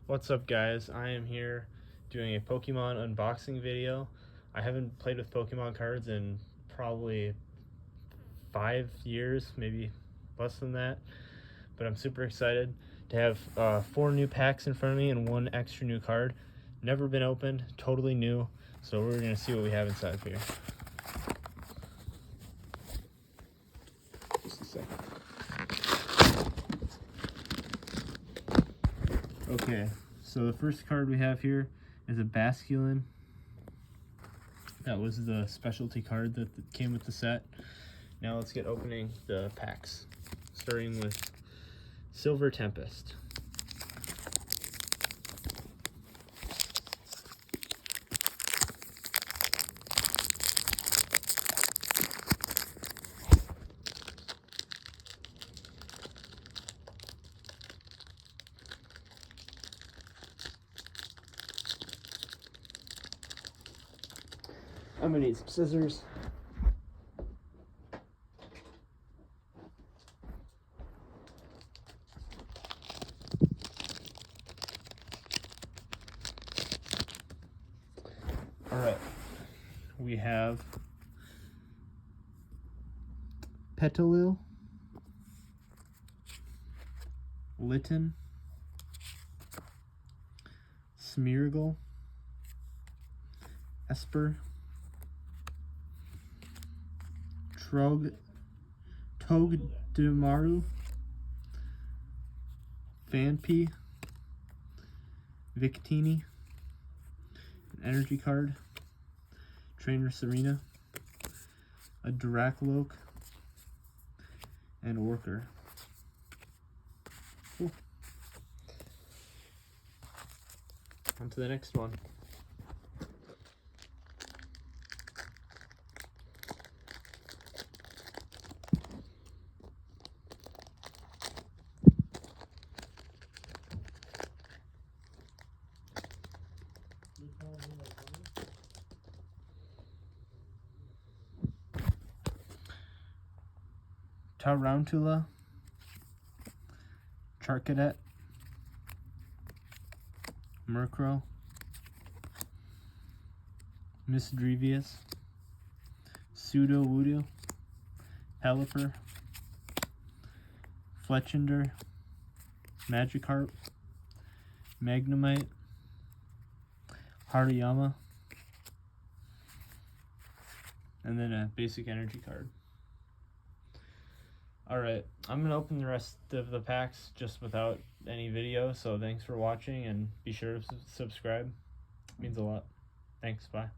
What's up, guys? I am here doing a Pokemon unboxing video. I haven't played with Pokemon cards in probably 5 years, maybe less than that, but I'm super excited to have 4 new packs in front of me and 1 extra new card. Never been opened, totally new, so we're gonna see what we have inside here. Just a second. Okay, so the first card we have here is a Basculin. That was the specialty card that came with the set. Now let's get opening the packs, starting with Silver Tempest. I'm gonna need some scissors. All right, we have Petalil, Litten, Smeargle, Esper, Togedemaru, Phanpy, Victini, an energy card, Trainer Serena, a Dracloak, and Orker. Cool. On to the next one. Tarantula, Charcadet, Murkrow, Misdrevious, Sudowoodo, Pelipper, Fletchinder, Magikarp, Magnemite, Hariyama, and then a basic energy card. Alright, I'm going to open the rest of the packs just without any video, so thanks for watching and be sure to subscribe. It means a lot. Thanks, bye.